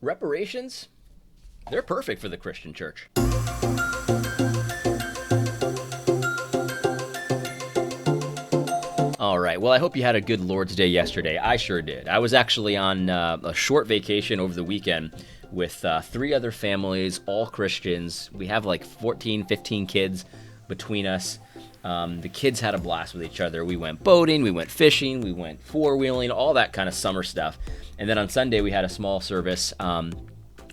reparations, they're perfect for the Christian church. All right. Well, I hope you had a good Lord's Day yesterday. I sure did. I was actually on a short vacation over the weekend with 3 other families, all Christians. We have like 14, 15 kids between us. The kids had a blast with each other. We went boating, we went fishing, we went four-wheeling, all that kind of summer stuff. And then on Sunday, we had a small service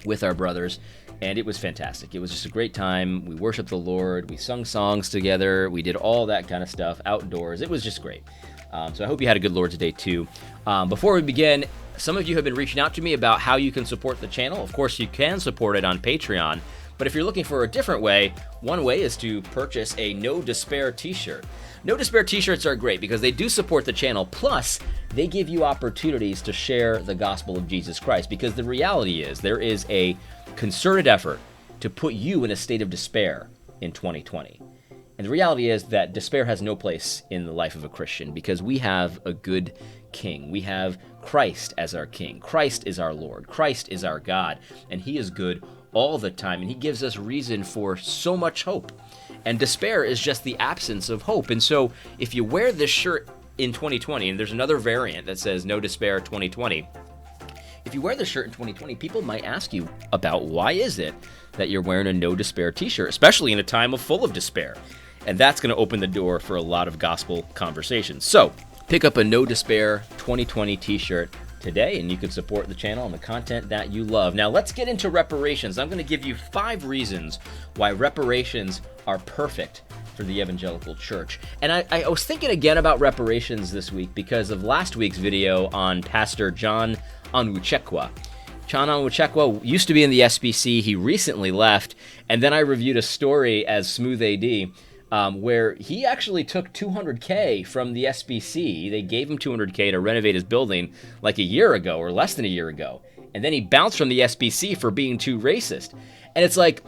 with our brothers, and it was fantastic. It was just a great time. We worshiped the Lord. We sung songs together. We did all that kind of stuff outdoors. It was just great. So I hope you had a good Lord's Day too. Before we begin, some of you have been reaching out to me about how you can support the channel. Of course, you can support it on Patreon. But if you're looking for a different way, one way is to purchase a No Despair t-shirt. No Despair t-shirts are great because they do support the channel, plus they give you opportunities to share the gospel of Jesus Christ, because the reality is there is a concerted effort to put you in a state of despair in 2020. And the reality is that despair has no place in the life of a Christian, because we have a good king. We have Christ as our king. Christ is our Lord. Christ is our God, and he is good all the time, and he gives us reason for so much hope. And despair is just the absence of hope. And so if you wear this shirt in 2020, and there's another variant that says No Despair 2020, if you wear this shirt in 2020, people might ask you about why is it that you're wearing a No Despair t-shirt, especially in a time full of despair. And that's going to open the door for a lot of gospel conversations. So pick up a No Despair 2020 t-shirt today, and you can support the channel and the content that you love. Now let's get into reparations. I'm going to give you 5 reasons why reparations are perfect for the evangelical church. And I was thinking again about reparations this week because of last week's video on Pastor John Onwuchekwa. John Onwuchekwa used to be in the SBC. He recently left, and then I reviewed a story as Smooth AD where he actually took $200K from the SBC. They gave him $200K to renovate his building like a year ago or less than a year ago. And then he bounced from the SBC for being too racist. And it's like,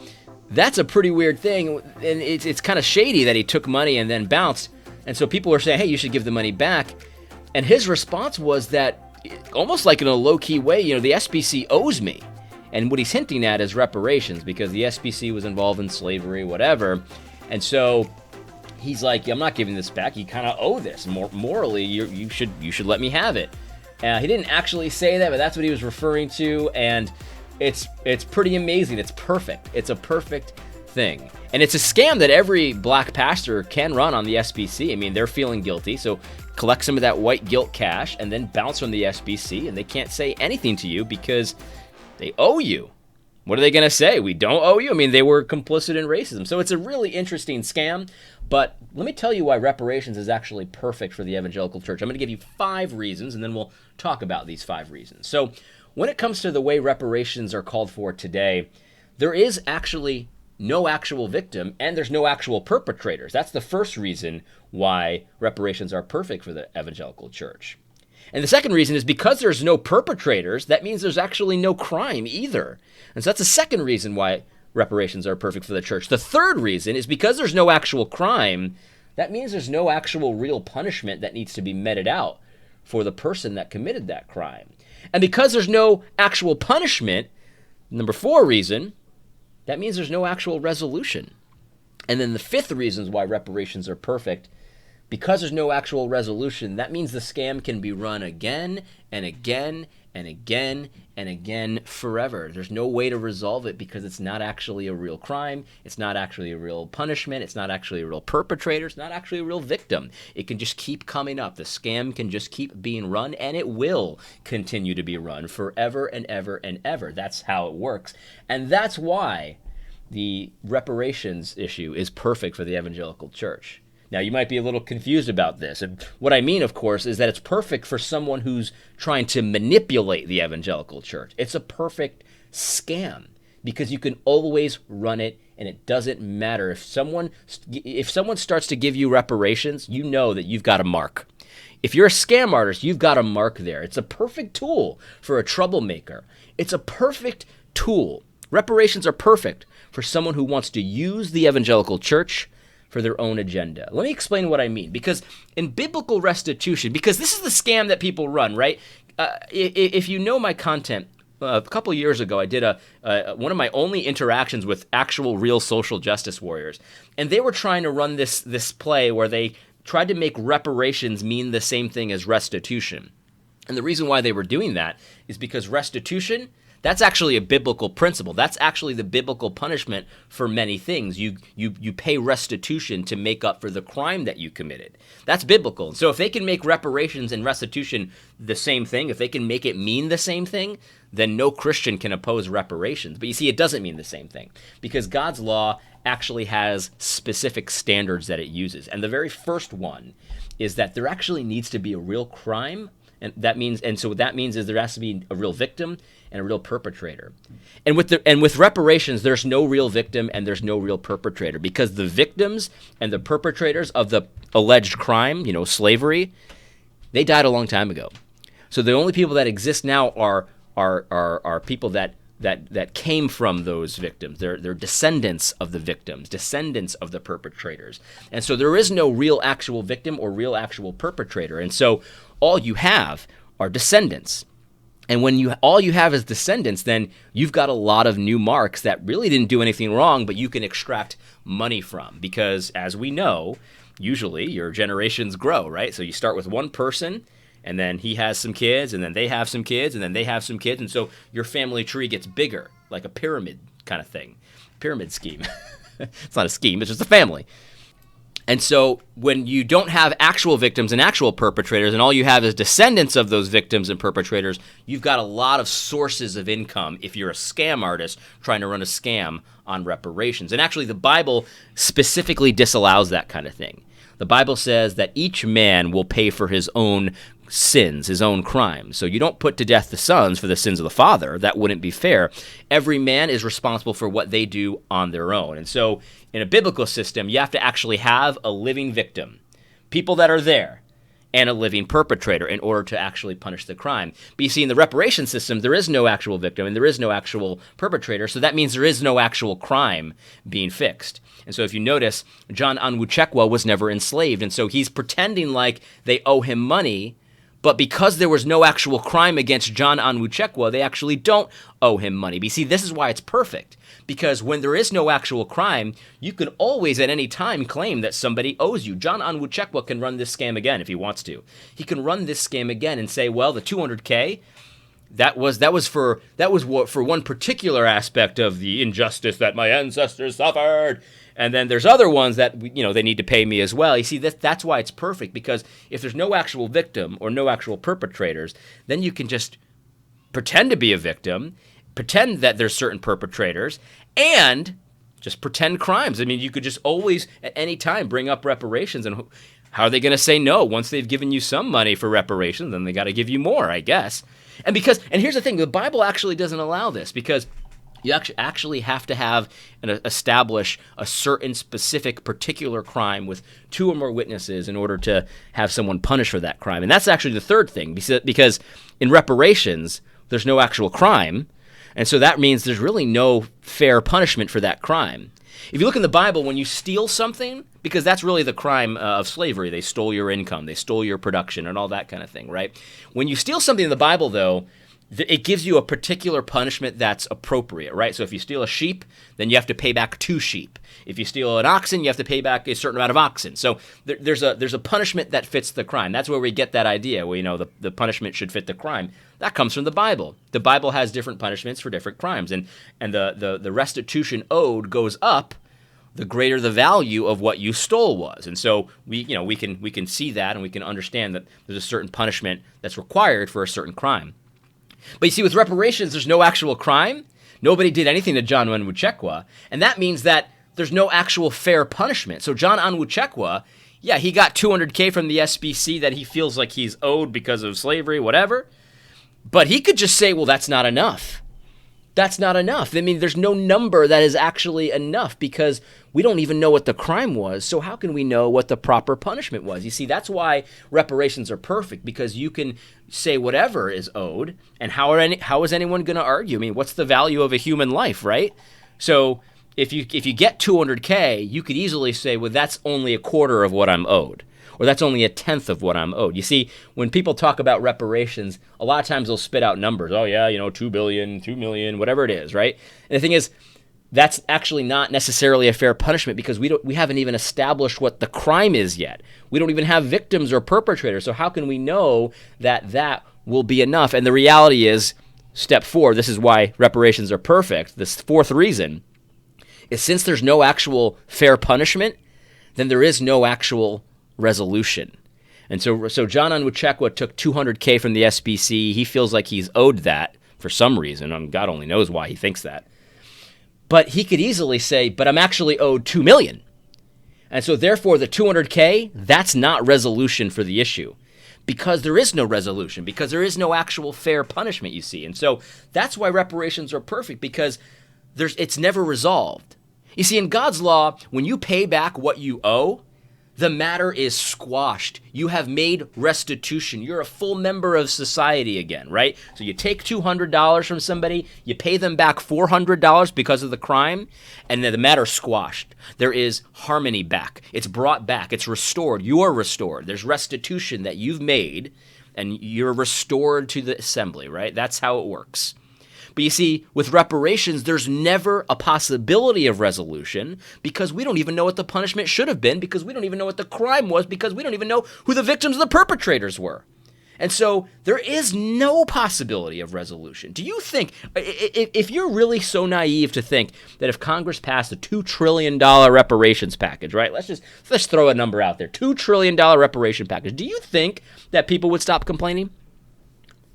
that's a pretty weird thing. And it's kind of shady that he took money and then bounced. And so people were saying, hey, you should give the money back. And his response was that, almost like in a low-key way, the SBC owes me. And what he's hinting at is reparations, because the SBC was involved in slavery, whatever. And so he's like, I'm not giving this back. You kind of owe this. Morally, you should let me have it. He didn't actually say that, but that's what he was referring to. And it's pretty amazing. It's perfect. It's a perfect thing. And it's a scam that every black pastor can run on the SBC. I mean, they're feeling guilty, so collect some of that white guilt cash and then bounce from the SBC, and they can't say anything to you because they owe you. What are they going to say? We don't owe you? I mean, they were complicit in racism. So it's a really interesting scam. But let me tell you why reparations is actually perfect for the evangelical church. I'm going to give you 5 reasons, and then we'll talk about these 5 reasons. So when it comes to the way reparations are called for today, there is actually no actual victim, and there's no actual perpetrators. That's the first reason why reparations are perfect for the evangelical church. And the second reason is because there's no perpetrators, that means there's actually no crime either. And so that's the second reason why reparations are perfect for the church. The third reason is because there's no actual crime, that means there's no actual real punishment that needs to be meted out for the person that committed that crime. And because there's no actual punishment, number 4 reason, that means there's no actual resolution. And then the 5th reason why reparations are perfect, because there's no actual resolution, that means the scam can be run again and again and again and again forever. There's no way to resolve it because it's not actually a real crime. It's not actually a real punishment. It's not actually a real perpetrator. It's not actually a real victim. It can just keep coming up. The scam can just keep being run, and it will continue to be run forever and ever and ever. That's how it works. And that's why the reparations issue is perfect for the evangelical church. Now, you might be a little confused about this. And what I mean, of course, is that it's perfect for someone who's trying to manipulate the evangelical church. It's a perfect scam because you can always run it, and it doesn't matter. If someone starts to give you reparations, you know that you've got a mark. If you're a scam artist, you've got a mark there. It's a perfect tool for a troublemaker. It's a perfect tool. Reparations are perfect for someone who wants to use the evangelical church for their own agenda. Let me explain what I mean. Because in biblical restitution, because this is the scam that people run, right? If you know my content, a couple years ago, I did one of my only interactions with actual real social justice warriors, and they were trying to run this play where they tried to make reparations mean the same thing as restitution. And the reason why they were doing that is because restitution, that's actually a biblical principle. That's actually the biblical punishment for many things. You pay restitution to make up for the crime that you committed. That's biblical. So if they can make reparations and restitution the same thing, if they can make it mean the same thing, then no Christian can oppose reparations. But you see, it doesn't mean the same thing because God's law actually has specific standards that it uses. And the very first one is that there actually needs to be a real crime. And so what that means is there has to be a real victim and a real perpetrator. And with reparations, there's no real victim and there's no real perpetrator because the victims and the perpetrators of the alleged crime, slavery, they died a long time ago. So the only people that exist now are people that came from those victims. They're descendants of the victims, descendants of the perpetrators. And so there is no real actual victim or real actual perpetrator. And so all you have are descendants. And when all you have is descendants, then you've got a lot of new marks that really didn't do anything wrong, but you can extract money from. Because as we know, usually your generations grow, right? So you start with one person, and then he has some kids, and then they have some kids, and then they have some kids. And so your family tree gets bigger, like a pyramid kind of thing. Pyramid scheme. It's not a scheme, it's just a family. And so when you don't have actual victims and actual perpetrators, and all you have is descendants of those victims and perpetrators, you've got a lot of sources of income if you're a scam artist trying to run a scam on reparations. And actually, the Bible specifically disallows that kind of thing. The Bible says that each man will pay for his own sins, his own crimes. So you don't put to death the sons for the sins of the father. That wouldn't be fair. Every man is responsible for what they do on their own. And so in a biblical system, you have to actually have a living victim, people that are there, and a living perpetrator in order to actually punish the crime. But you see, in the reparation system, there is no actual victim and there is no actual perpetrator, so that means there is no actual crime being fixed. And so if you notice, John Onwuchekwa was never enslaved, and so he's pretending like they owe him money, but because there was no actual crime against John Onwuchekwa, they actually don't owe him money. But you see, this is why it's perfect. Because when there is no actual crime, you can always at any time claim that somebody owes you. John Onwuchekwa can run this scam again if he wants to. He can run this scam again and say, well, the $200K, that was for one particular aspect of the injustice that my ancestors suffered. And then there's other ones that, they need to pay me as well. You see, that's why it's perfect, because if there's no actual victim or no actual perpetrators, then you can just pretend to be a victim, pretend that there's certain perpetrators, and just pretend crimes. I mean, you could just always, at any time, bring up reparations. And how are they going to say no? Once they've given you some money for reparations, then they got to give you more, I guess. And here's the thing, the Bible actually doesn't allow this, because you actually have to establish a certain specific particular crime with two or more witnesses in order to have someone punished for that crime. And that's actually the third thing, because in reparations, there's no actual crime, and so that means there's really no fair punishment for that crime. If you look in the Bible, when you steal something, because that's really the crime of slavery, they stole your income, they stole your production, and all that kind of thing, right? When you steal something in the Bible, though, it gives you a particular punishment that's appropriate, right? So if you steal a sheep, then you have to pay back 2 sheep. If you steal an oxen, you have to pay back a certain amount of oxen. So there's a punishment that fits the crime. That's where we get that idea, where the punishment should fit the crime. That comes from the Bible. The Bible has different punishments for different crimes, and the restitution owed goes up the greater the value of what you stole was. And so we can see that, and we can understand that there's a certain punishment that's required for a certain crime. But you see, with reparations, there's no actual crime. Nobody did anything to John Onwuchekwa, and that means that there's no actual fair punishment. So John Onwuchekwa, yeah, he got $200K from the SBC that he feels like he's owed because of slavery, whatever, but he could just say, well, that's not enough. That's not enough. I mean, there's no number that is actually enough, because we don't even know what the crime was. So how can we know what the proper punishment was? You see, that's why reparations are perfect, because you can say whatever is owed, and how is anyone going to argue? I mean, what's the value of a human life, right? So if you get $200K, you could easily say, well, that's only a quarter of what I'm owed. or that's only a tenth of what I'm owed. You see, when people talk about reparations, a lot of times they'll spit out numbers. Oh yeah, 2 billion, 2 million, whatever it is, right? And the thing is, that's actually not necessarily a fair punishment because we haven't even established what the crime is yet. We don't even have victims or perpetrators. So how can we know that that will be enough? And the reality is, step 4, this is why reparations are perfect. This fourth reason is since there's no actual fair punishment, then there is no actual resolution. And so John Onwuchekwa took $200K from the SBC. He feels like he's owed that for some reason. God only knows why he thinks that. But he could easily say, but I'm actually owed $2 million. And so therefore the $200K, that's not resolution for the issue because there is no resolution, because there is no actual fair punishment, you see. And so that's why reparations are perfect, because it's never resolved. You see, in God's law, when you pay back what you owe, the matter is squashed. You have made restitution. You're a full member of society again, right? So you take $200 from somebody, you pay them back $400 because of the crime, and then the matter's squashed. There is harmony back. It's brought back. It's restored. You're restored. There's restitution that you've made, and you're restored to the assembly, right? That's how it works. But you see, with reparations, there's never a possibility of resolution because we don't even know what the punishment should have been, because we don't even know what the crime was, because we don't even know who the victims and the perpetrators were. And so there is no possibility of resolution. Do you think, if you're really so naive to think that if Congress passed a $2 trillion reparations package, right? Let's throw a number out there, $2 trillion reparation package. Do you think that people would stop complaining?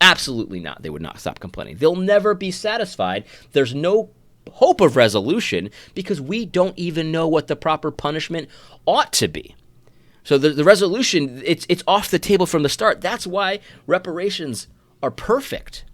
Absolutely not. They would not stop complaining. They'll never be satisfied. There's no hope of resolution because we don't even know what the proper punishment ought to be. So the resolution, it's off the table from the start. That's why reparations are perfect.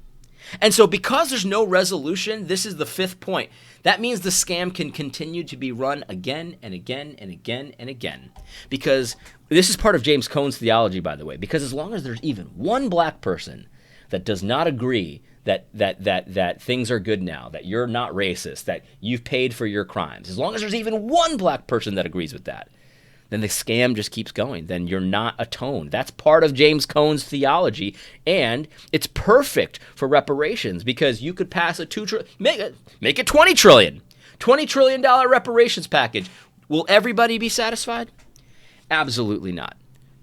And so because there's no resolution, this is the fifth point. That means the scam can continue to be run again and again and again and again. Because this is part of James Cone's theology, by the way, because as long as there's even one black person that does not agree that things are good now, that you're not racist, that you've paid for your crimes, as long as there's even one black person that agrees with that, then the scam just keeps going. Then you're not atoned. That's part of James Cone's theology, and it's perfect for reparations because you could pass a make it $20 trillion. $20 trillion reparations package. Will everybody be satisfied? Absolutely not.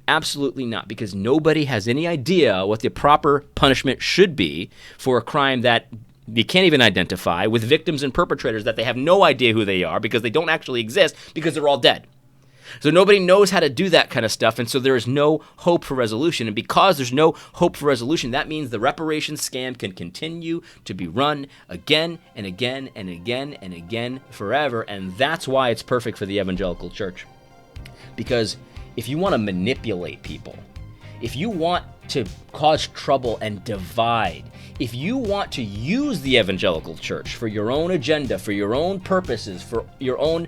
Absolutely not, because nobody has any idea what the proper punishment should be for a crime that they can't even identify, with victims and perpetrators that they have no idea who they are because they don't actually exist because they're all dead. So nobody knows how to do that kind of stuff, and so there is no hope for resolution. And because there's no hope for resolution, that means the reparations scam can continue to be run again and again and again and again forever, and that's why it's perfect for the evangelical church. Because if you want to manipulate people, if you want to cause trouble and divide, if you want to use the evangelical church for your own agenda, for your own purposes, for your own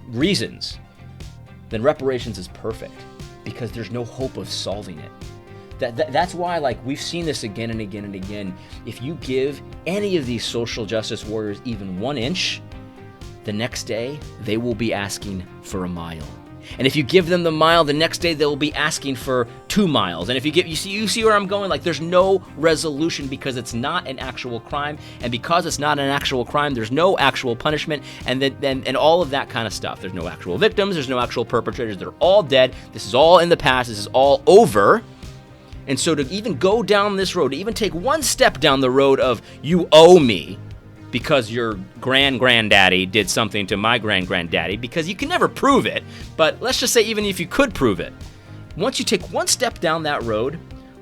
reasons, then reparations is perfect because there's no hope of solving it. That's why, we've seen this again and again and again. If you give any of these social justice warriors even 1 inch, the next day they will be asking for a mile. And if you give them the mile, the next day they'll be asking for 2 miles. And if you see where I'm going? There's no resolution because it's not an actual crime. And because it's not an actual crime, there's no actual punishment and all of that kind of stuff. There's no actual victims. There's no actual perpetrators. They're all dead. This is all in the past. This is all over. And so to even go down this road, to even take one step down the road of you owe me, because your granddaddy did something to my granddaddy, because you can never prove it, but let's just say even if you could prove it, once you take one step down that road,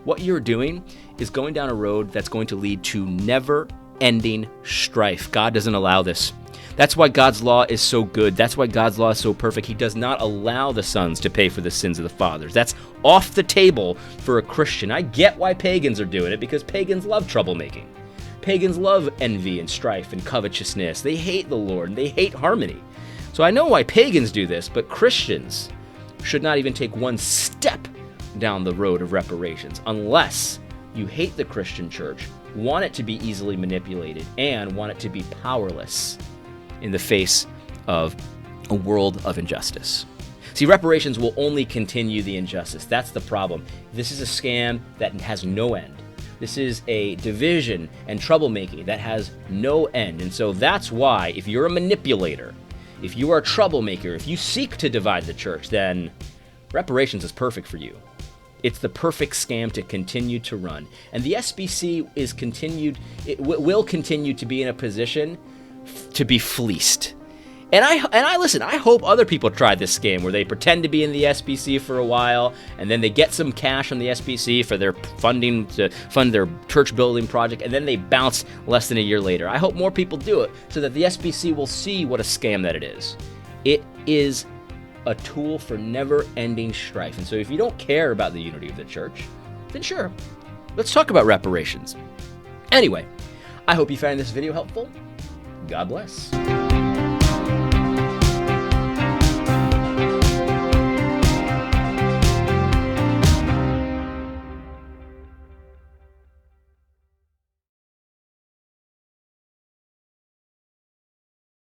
what you're doing is going down a road that's going to lead to never-ending strife. God doesn't allow this. That's why God's law is so good. That's why God's law is so perfect. He does not allow the sons to pay for the sins of the fathers. That's off the table for a Christian. I get why pagans are doing it, because pagans love troublemaking. Pagans love envy and strife and covetousness. They hate the Lord and they hate harmony. So I know why pagans do this, but Christians should not even take one step down the road of reparations unless you hate the Christian church, want it to be easily manipulated, and want it to be powerless in the face of a world of injustice. See, reparations will only continue the injustice. That's the problem. This is a scam that has no end. This is a division and troublemaking that has no end. And so that's why, if you're a manipulator, if you are a troublemaker, if you seek to divide the church, then reparations is perfect for you. It's the perfect scam to continue to run. And the SBC will continue to be in a position to be fleeced. And I listen, I hope other people try this scam where they pretend to be in the SBC for a while, and then they get some cash from the SBC for their funding to fund their church building project, and then they bounce less than a year later. I hope more people do it so that the SBC will see what a scam that it is. It is a tool for never-ending strife. And so if you don't care about the unity of the church, then sure, let's talk about reparations. Anyway, I hope you found this video helpful. God bless.